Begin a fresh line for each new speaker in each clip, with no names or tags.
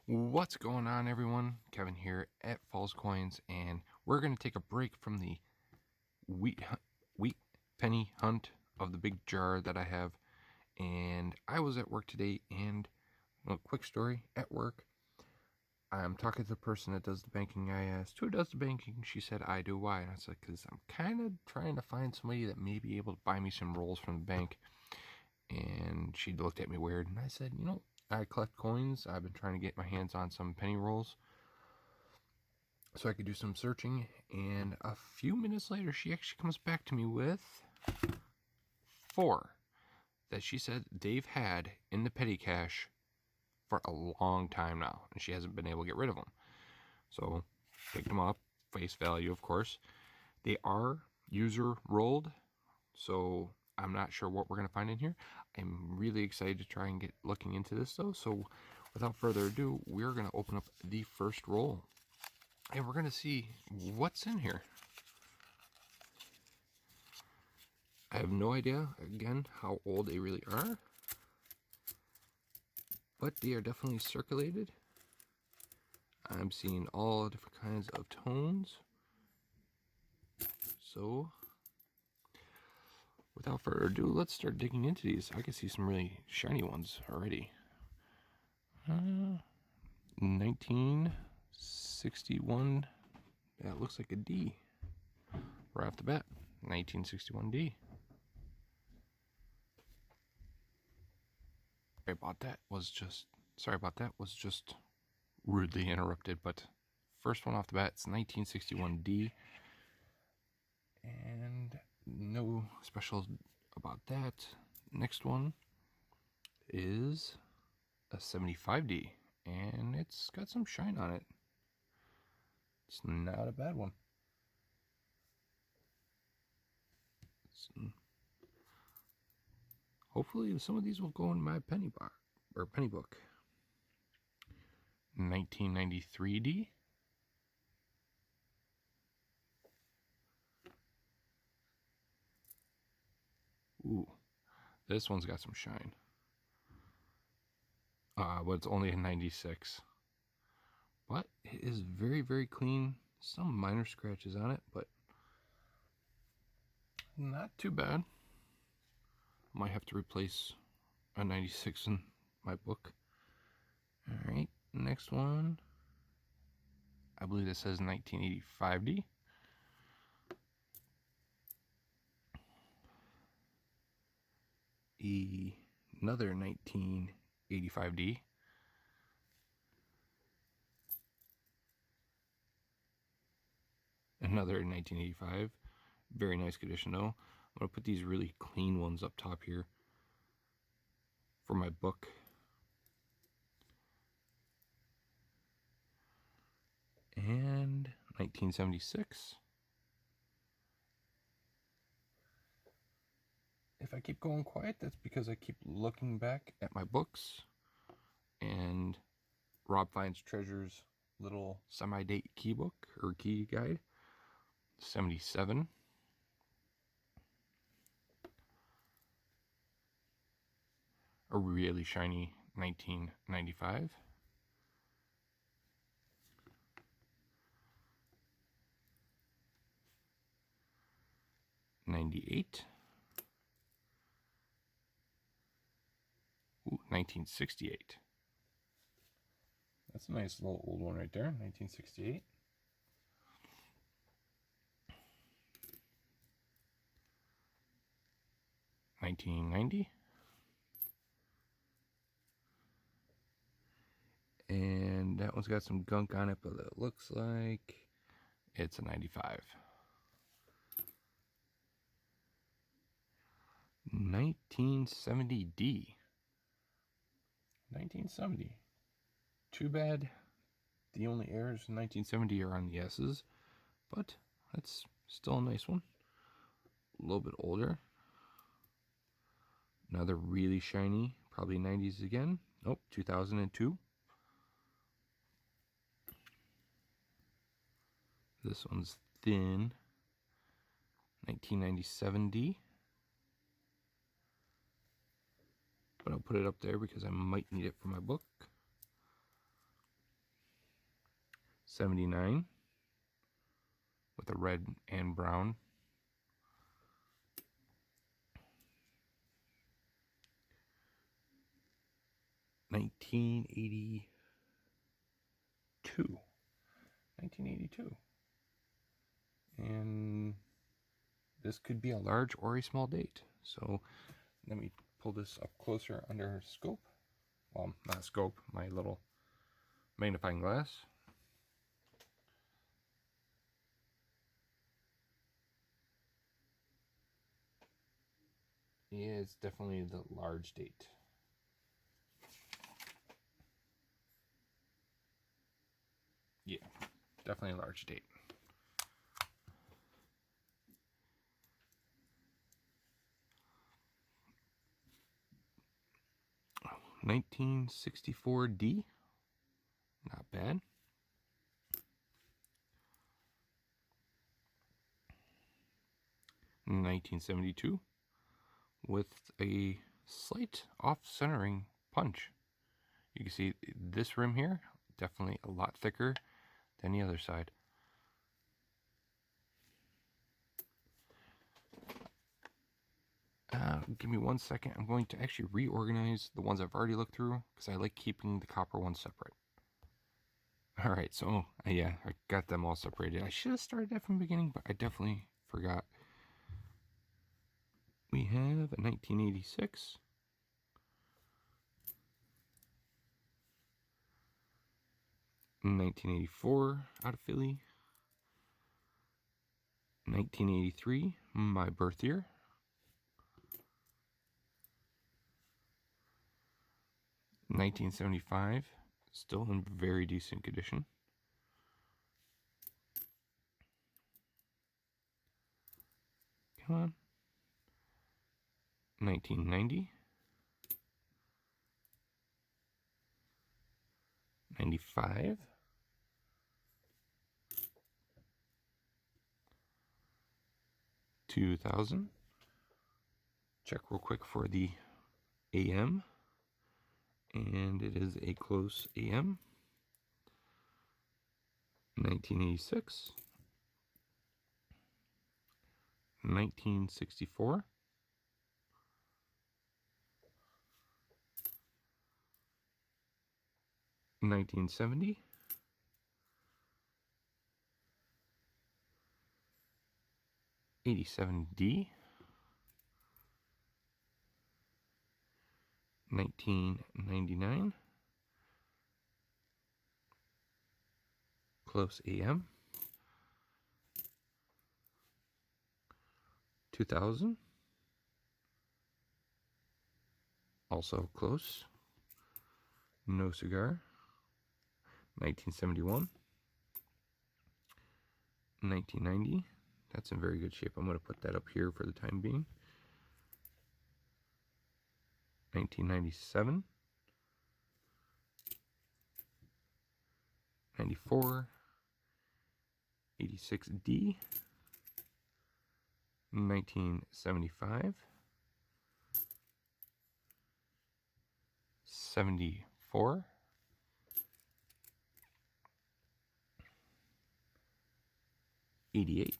What's going on, everyone? Kevin here at Falls Coins, and we're going to take a break from the wheat penny hunt of the big jar that I have. And I was at work today, and quick story at work. I'm talking to the person that does the banking. I asked, who does the banking? She said, I do. Why? And I said, because I'm kind of trying to find somebody that may be able to buy me some rolls from the bank. And she looked at me weird, and I said, I collect coins. I've been trying to get my hands on some penny rolls so I could do some searching. And a few minutes later, she actually comes back to me with 4 that she said they've had in the petty cache for a long time now, and she hasn't been able to get rid of them. So picked them up, face value, of course. They are user rolled, so I'm not sure what we're going to find in here. I'm really excited to try and get looking into this, though. So without further ado, we're going to open up the first roll, and we're going to see what's in here. I have no idea, again, how old they really are, but they are definitely circulated. I'm seeing all different kinds of tones. So without further ado, let's start digging into these. I can see some really shiny ones already. 1961. That looks like a D right off the bat. 1961D. Sorry about that. Was just rudely interrupted. But first one off the bat, it's 1961D, and no special about that. Next one is a 75D, and it's got some shine on it. It's not a bad one. Hopefully some of these will go in my penny box or penny book. 1993D. Ooh, this one's got some shine. But it's only a 96. But it is very, very clean. Some minor scratches on it, but not too bad. Might have to replace a 96 in my book. Alright, next one. I believe it says 1985D. Another 1985D. Another 1985. Very nice condition though. I'm going to put these really clean ones up top here for my book. And 1976. If I keep going quiet, that's because I keep looking back at my books and Rob Finds Treasure's little semi-date key book or key guide. 77. A really shiny 1995. '98. Ooh, 1968. That's a nice little old one right there, 1968. '90. And that one's got some gunk on it, but it looks like it's a 95. 1970D. 1970. Too bad the only errors in 1970 are on the S's, but that's still a nice one. A little bit older. Another really shiny, probably 90s again. Nope, 2002. This one's thin. 1997D. But I'll put it up there because I might need it for my book. 79 with a red and brown. 1982. 1982. And this could be a large or a small date. So let me pull this up closer under scope. Well, not scope, my little magnifying glass. Yeah, it's definitely the large date. Yeah, definitely a large date. Oh, 1964D, not bad. 1972 with a slight off-centering punch. You can see this rim here, definitely a lot thicker than the other side. Give me 1 second. I'm going to actually reorganize the ones I've already looked through because I like keeping the copper ones separate. Alright, so yeah, I got them all separated. I should have started that from the beginning, but I definitely forgot. We have a 1986. 1984 out of Philly. 1983, my birth year. 1975, still in very decent condition. Come on. 1990. 95. 2000. Check real quick for the AM. And it is a close AM. 1986. 1964. 1970. 87D. 1999. Close AM. 2000. Also close. No cigar. 1971. 1990. That's in very good shape. I'm going to put that up here for the time being. 1997. 94. 86D. 1975. 74. 88.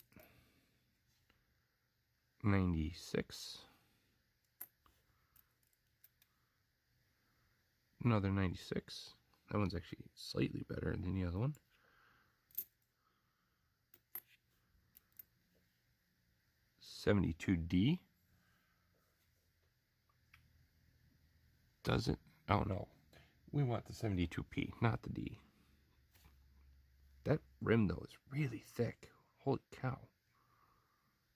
96. Another 96. That one's actually slightly better than the other one. 72D. Doesn't, oh no. We want the 72P, not the D. That rim though is really thick. Holy cow.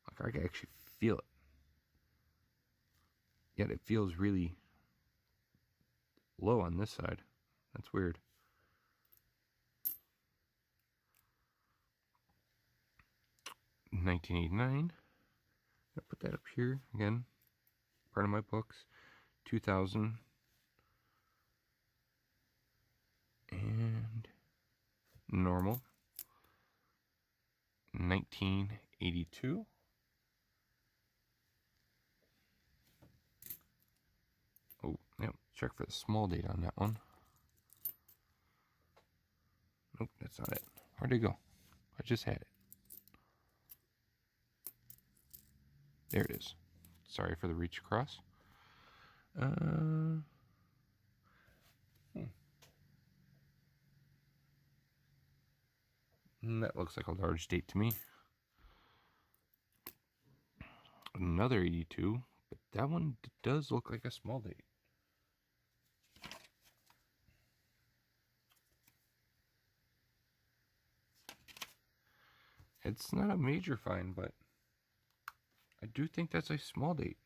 Like I can actually feel it. Yet it feels really low on this side. That's weird. $19.89. I'll put that up here again. Part of my books. 2000. And normal. 1982. Oh, yep. Check for the small date on that one. Nope, that's not it. Where'd it go? I just had it. There it is. Sorry for the reach across. That looks like a large date to me. Another 82, but that one does look like a small date. It's not a major find, but I do think that's a small date.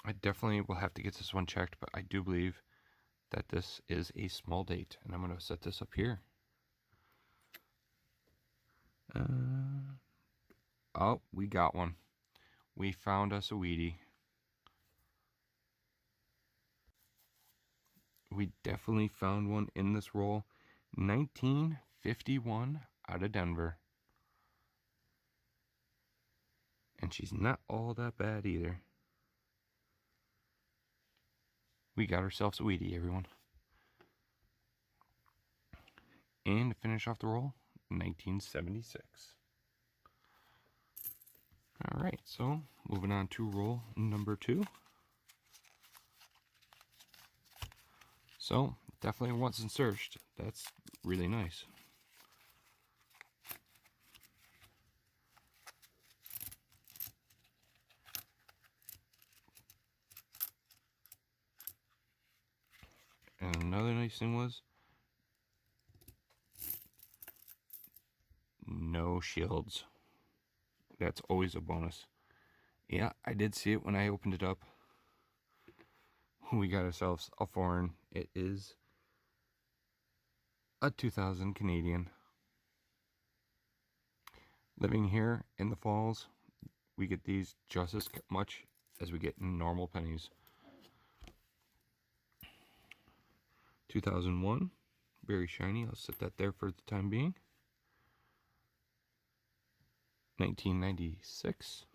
I definitely will have to get this one checked, but I do believe that this is a small date, and I'm going to set this up here. Oh, we got one. We found us a Wheatie. We definitely found one in this roll. 1951 out of Denver. And she's not all that bad either. We got ourselves a Wheatie, everyone. And to finish off the roll, 1976. Alright, so moving on to roll number 2. So, definitely once and searched. That's really nice. And another nice thing was no shields. That's always a bonus. Yeah, I did see it when I opened it up. We got ourselves a foreign. It is a 2000 Canadian. Living here in the Falls, we get these just as much as we get in normal pennies. 2001, very shiny. I'll set that there for the time being. 1996,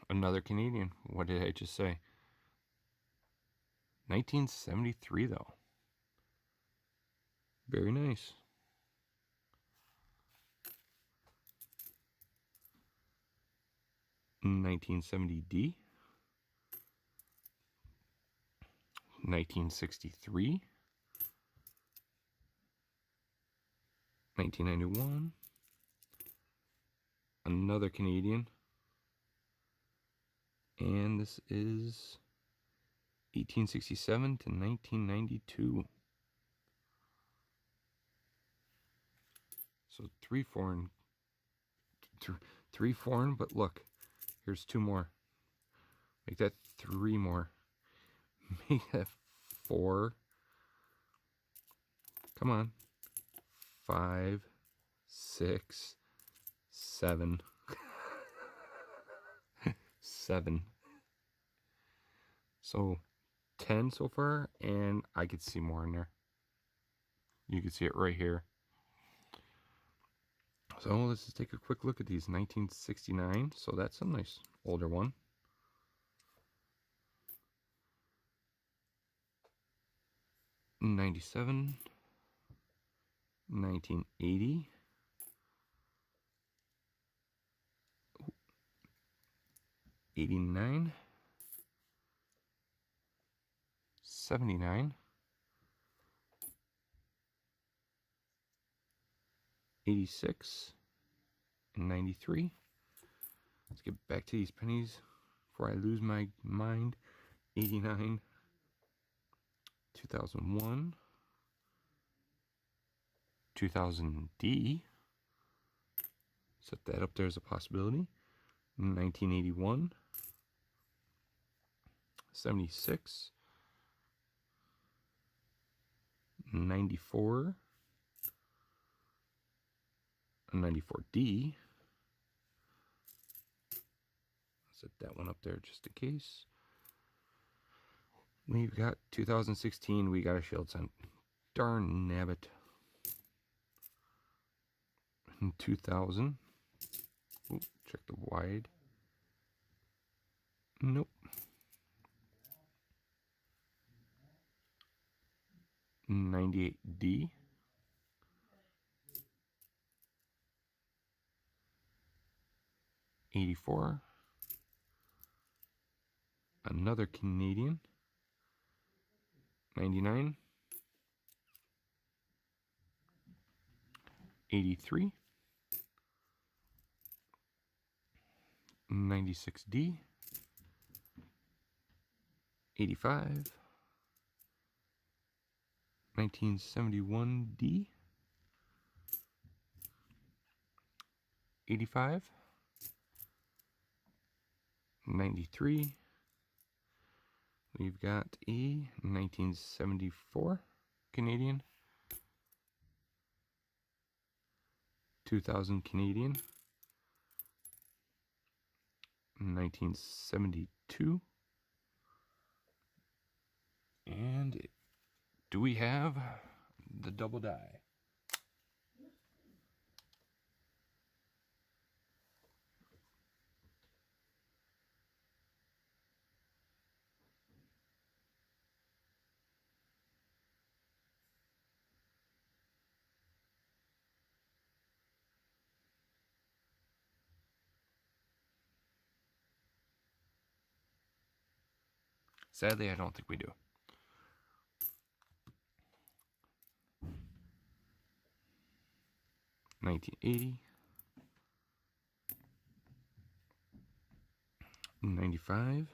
another Canadian. What did I just say? 1973 though. Very nice. 1970D. 1963. 1991. Another Canadian. And this is 1867 to 1992. So three foreign, but look, here's 2 more. Make that 3 more. Make that 4. Come on. 5, 6, 7. 7. So 10 so far, and I could see more in there. You can see it right here. So let's just take a quick look at these. 1969, so that's a nice older one. 97, 1980, 89, 79, 86, and 93. Let's get back to these pennies before I lose my mind. 89, 2001, 2000D. Set that up there as a possibility. 1981, 76, 94, 94D. Set that one up there just in case. We've got 2016, we got a shield cent. Darn nabbit. 2000. Ooh, check the wide. Nope. 98D. '84. Another Canadian. 99. 83. 96D. 85. 1971D. 85. 93. We've got a 1974 Canadian. 2000 Canadian. 1972. And do we have the double die? Sadly, I don't think we do. $19.80. 95.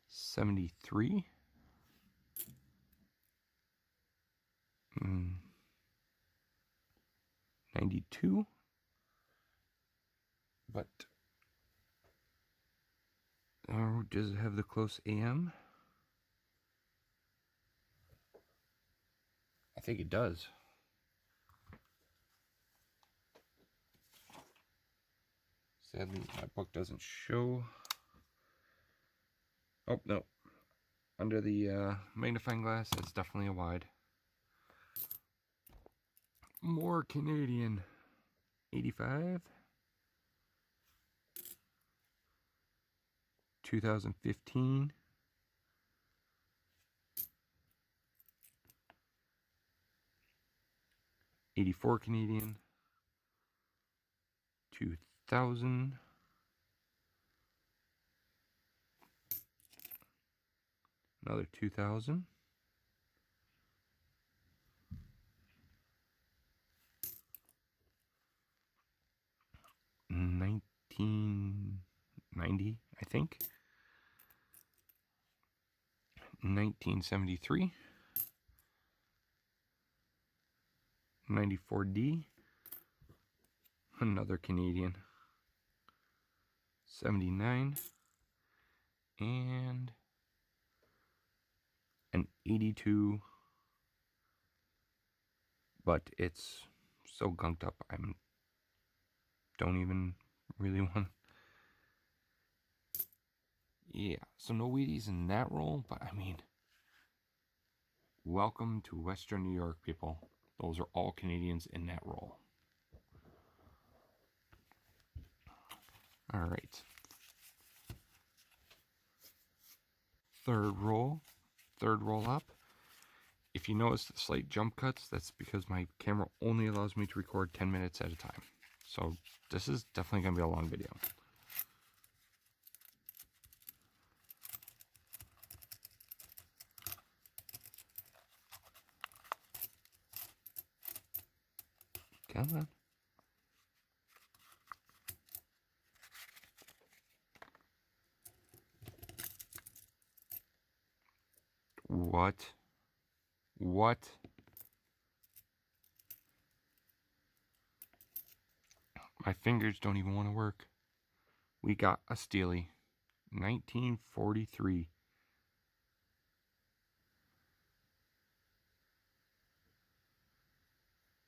73. 92. But does it have the close AM? I think it does. Sadly, my book doesn't show. Oh, no. Under the magnifying glass, it's definitely a wide. More Canadian. 85. 2015. 84 Canadian. 2000. Another 2000. 1990, I think. 1973. 94D. Another Canadian. 79. And an 82. But it's so gunked up, I don't even really want. Yeah, so no Wheaties in that roll, but I mean, welcome to Western New York, people. Those are all Canadians in that roll. All right. Third roll up. If you notice the slight jump cuts, that's because my camera only allows me to record 10 minutes at a time. So this is definitely going to be a long video. Come on. What? My fingers don't even want to work. We got a Steely. 1943.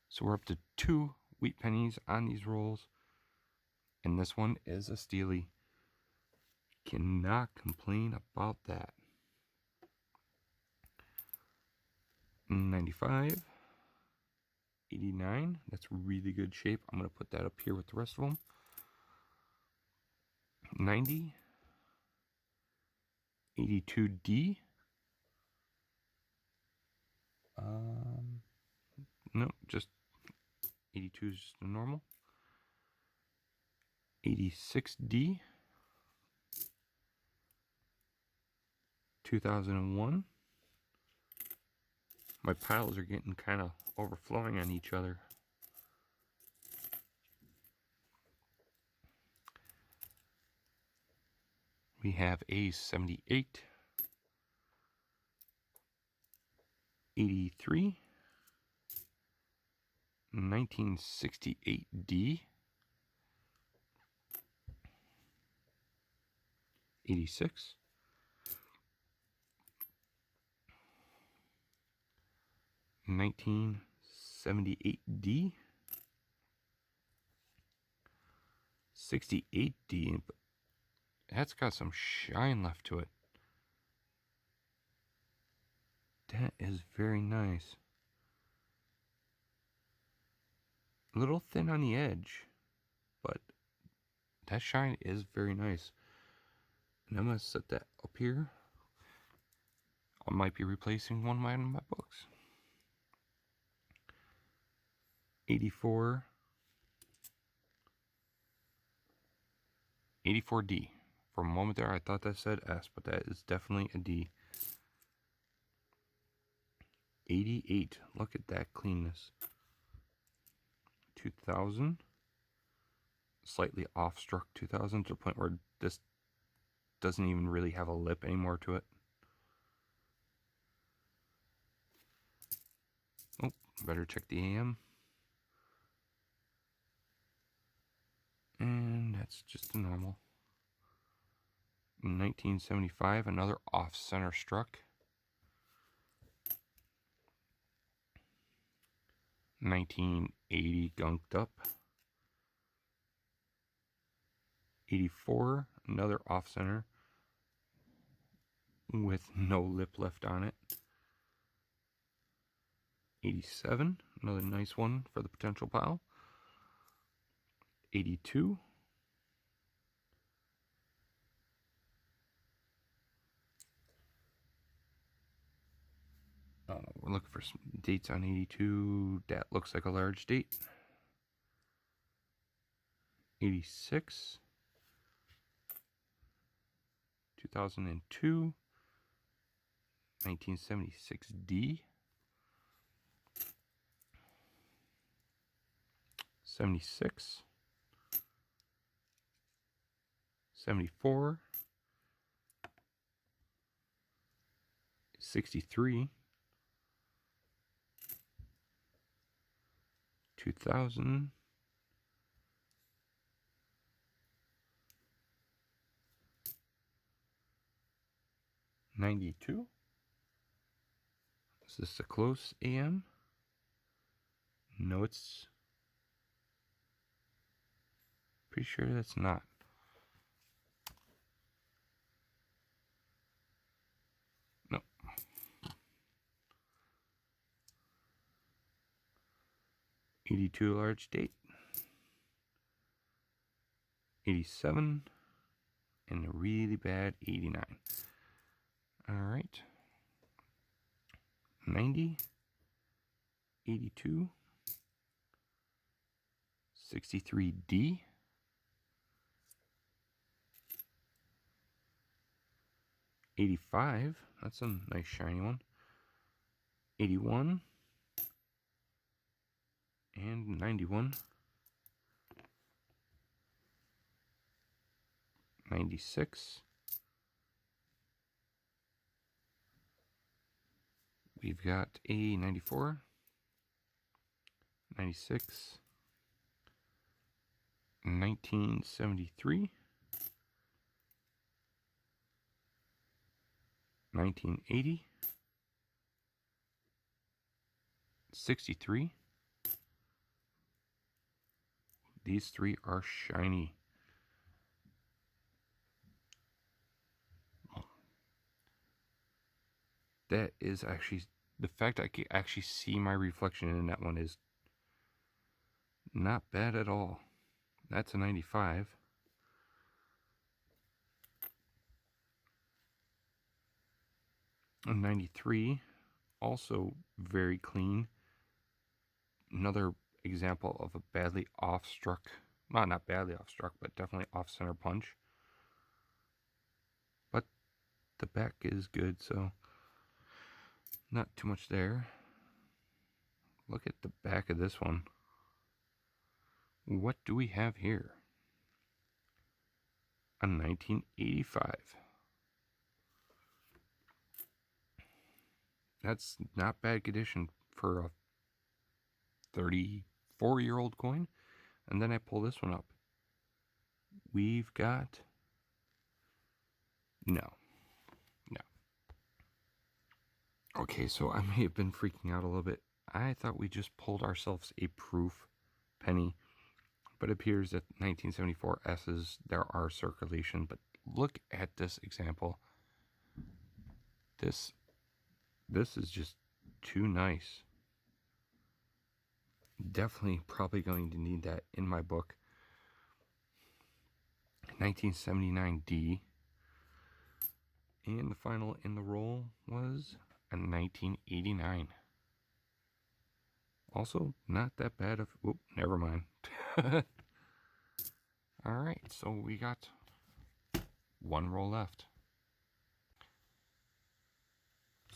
So we're up to 2 wheat pennies on these rolls. And this one is a Steely. Cannot complain about that. 95. 89. That's really good shape. I'm going to put that up here with the rest of them. 90. 82D. No, just 82 is just a normal. 86D. 2001. My piles are getting kind of overflowing on each other. We have a 78, 83, 1968D, 86, 1978D, 68D. That's got some shine left to it. That is very nice. A little thin on the edge, but that shine is very nice. And I'm going to set that up here. I might be replacing one of my books. 84. 84D. For a moment there, I thought that said S, but that is definitely a D. 88. Look at that cleanness. 2000. Slightly off-struck 2000 to the point where this doesn't even really have a lip anymore to it. Oh, better check the AM. And that's just a normal. 1975, another off-center struck. 1980, gunked up. 84, another off-center with no lip left on it. 87, another nice one for the potential pile. 82. We're looking for some dates on 82. That looks like a large date. 86. 2002. 1976D. 76. 74. 63. 2000. 92. Is this a close AM? No, it's pretty sure that's not. No. 82 large date. 87 and a really bad 89. All right. 90, 82, 63D, 85, that's a nice shiny one, 81, and 91, 96, we've got a 94, 96, 1973, 1980, 63. These three are shiny. that is actually, the fact I can actually see my reflection in that one is not bad at all. That's a 95. A 93, also very clean. Another example of a badly off-struck, well, not badly off-struck, but definitely off-center punch. But the back is good, so not too much there. Look at the back of this one. What do we have here? A 1985. That's not bad condition for a 34-year-old coin. And then I pull this one up. We've got, no. Okay, so I may have been freaking out a little bit. I thought we just pulled ourselves a proof penny, but it appears that 1974 S's, there are circulation. But look at this example. This is just too nice. Definitely probably going to need that in my book. 1979 D. And the final in the roll was a 1989. Also, not that bad of, oop, never mind. Alright, so we got one roll left.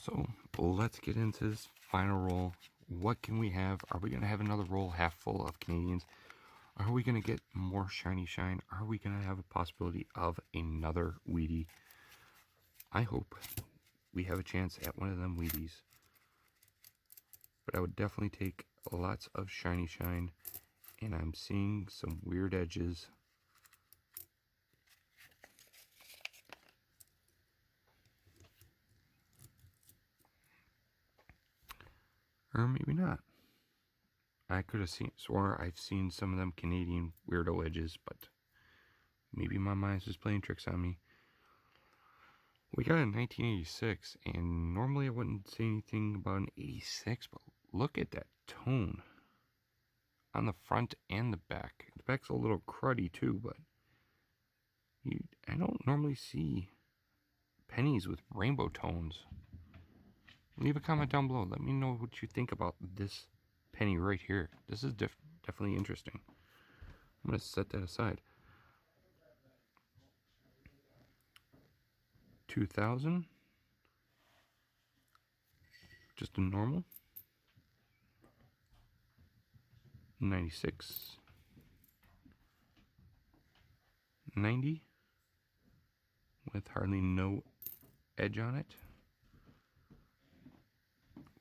So let's get into this final roll. What can we have? Are we going to have another roll half full of Canadians? Are we going to get more shiny shine? Are we going to have a possibility of another Wheatie? I hope we have a chance at one of them Wheaties. But I would definitely take lots of shiny shine. And I'm seeing some weird edges. Or maybe not. I could have swore I've seen some of them Canadian weirdo edges, but maybe my mind's just playing tricks on me. We got a 1986, and normally I wouldn't say anything about an 86, but look at that tone on the front and the back. The back's a little cruddy too, but I don't normally see pennies with rainbow tones. Leave a comment down below. Let me know what you think about this penny right here. This is definitely interesting. I'm going to set that aside. 2000. Just a normal. 96. 90. With hardly no edge on it.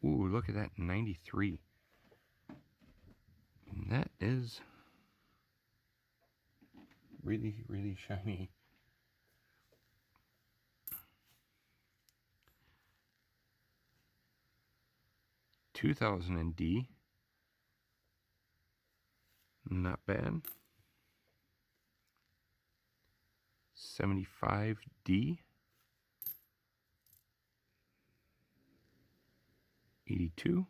Ooh, look at that, 93. And that is really, really shiny. $2,000 D. Not bad. 75 D. 82.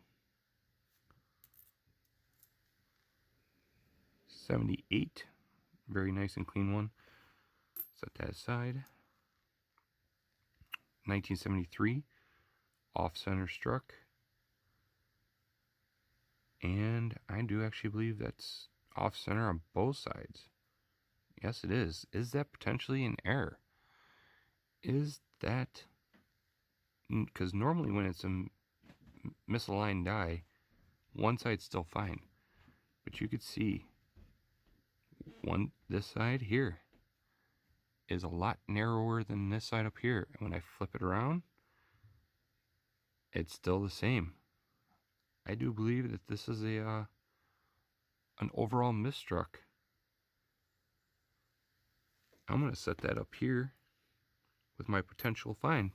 78. Very nice and clean one. Set that aside. 1973. Off center struck. And I do actually believe that's off center on both sides. Yes, it is. Is that potentially an error? Is that... Because normally when it's a misaligned die, one side's still fine. But you could see this side here is a lot narrower than this side up here. And when I flip it around, it's still the same. I do believe that this is an overall misstruck. I'm going to set that up here with my potential fine.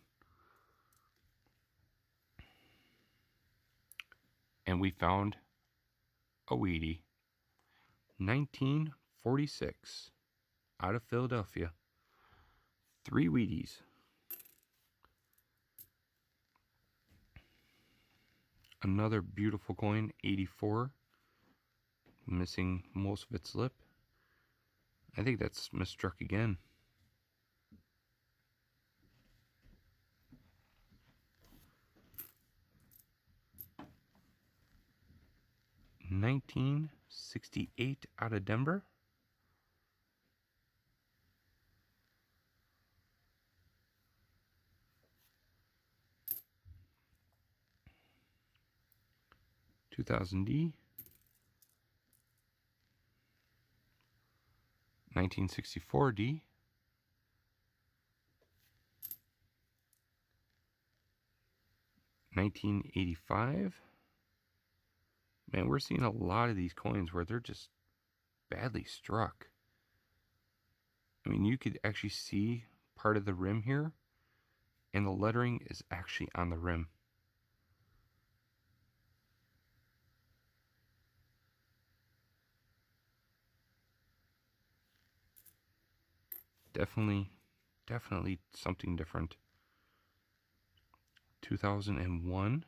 And we found a Wheatie. 1946 out of Philadelphia. 3 Wheaties. Another beautiful coin, 84. Missing most of its lip. I think that's misstruck again. $19.68 out of Denver. $2,000D. 1964D. 1985. Man, we're seeing a lot of these coins where they're just badly struck. I mean, you could actually see part of the rim here, and the lettering is actually on the rim. Definitely something different. 2001.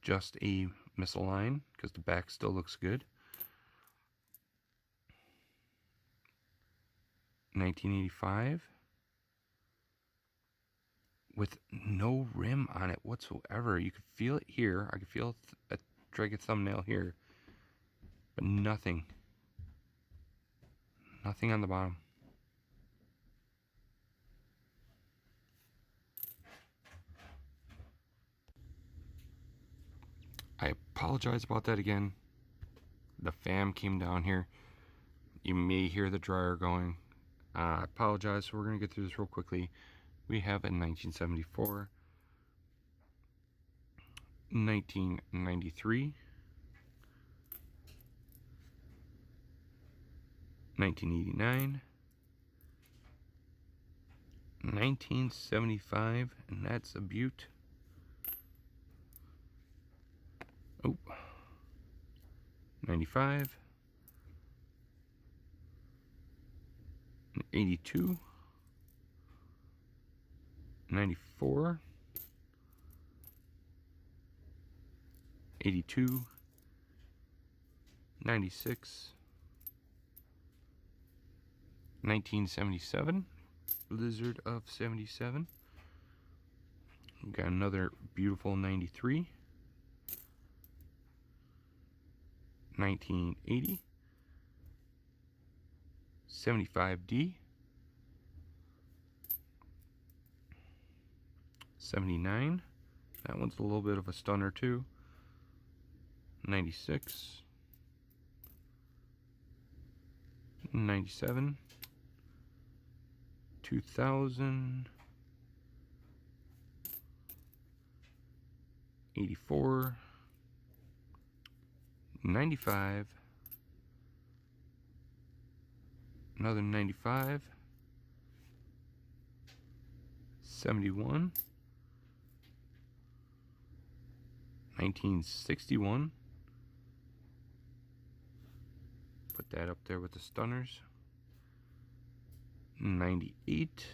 Just a misaligned because the back still looks good. 1985 with no rim on it whatsoever. You could feel it here. I could feel a drag a thumbnail here, but nothing on the bottom. I apologize about that again. The fam came down here. You may hear the dryer going. I apologize. So we're going to get through this real quickly. We have a 1974, 1993, 1989, 1975, and that's a beaut. Oh, 95, 82, 94, 82, 96, 1977, Blizzard of 77. We got another beautiful 93, 1980, 75D, 79. That one's a little bit of a stunner too. 96, 97, 2000, 84, 95, another 95, 71, 1961. Put that up there with the stunners. 98,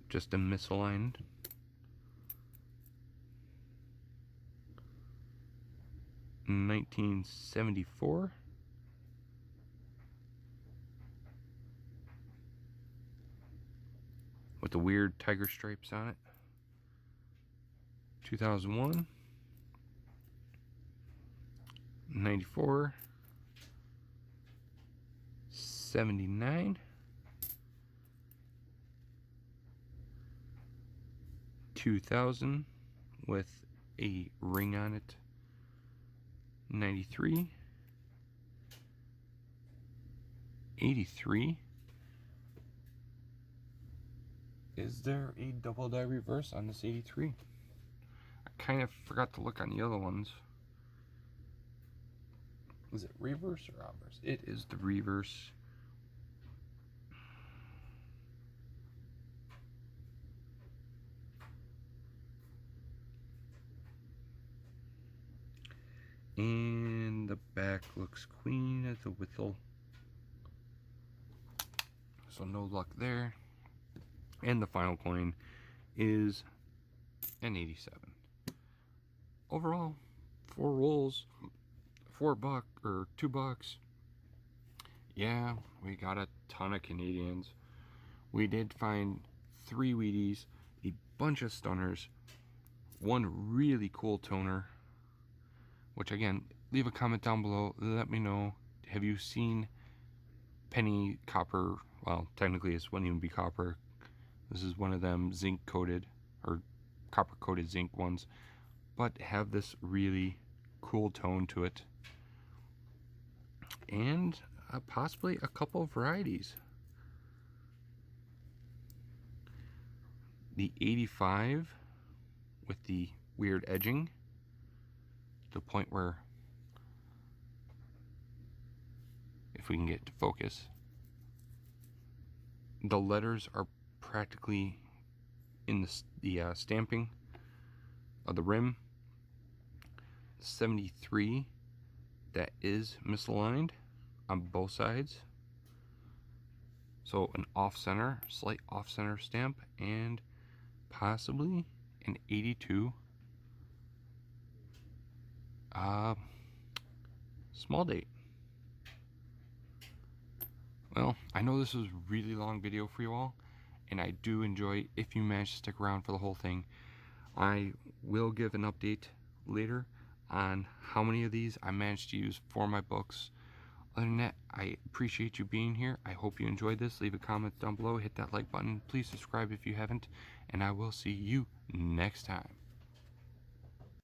just a misaligned. 1974, with the weird tiger stripes on it. 2001, 94, 79, 2000 with a ring on it. 93, 83. Is there a double die reverse on this 83? I kind of forgot to look on the other ones. Is it reverse or obverse? It is the reverse. And the back looks clean as a whistle. So no luck there. And the final coin is an 87. Overall, 4 rolls, $4 or $2. Yeah, we got a ton of Canadians. We did find 3 Wheaties, a bunch of stunners, one really cool toner, which again, leave a comment down below. Let me know, have you seen penny copper? Well, technically this wouldn't even be copper. This is one of them zinc coated or copper coated zinc ones, but have this really cool tone to it. And possibly a couple of varieties. The 85 with the weird edging to the point where, if we can get to focus, the letters are practically in the stamping of the rim. 73, that is misaligned on both sides, so an off-center, slight off-center stamp, and possibly an 82 small date. Well, I know this was a really long video for you all, and I do enjoy if you manage to stick around for the whole thing. I will give an update later on how many of these I managed to use for my books. Other than that, I appreciate you being here. I hope you enjoyed this. Leave a comment down below, hit that like button, please subscribe if you haven't, and I will see you next time.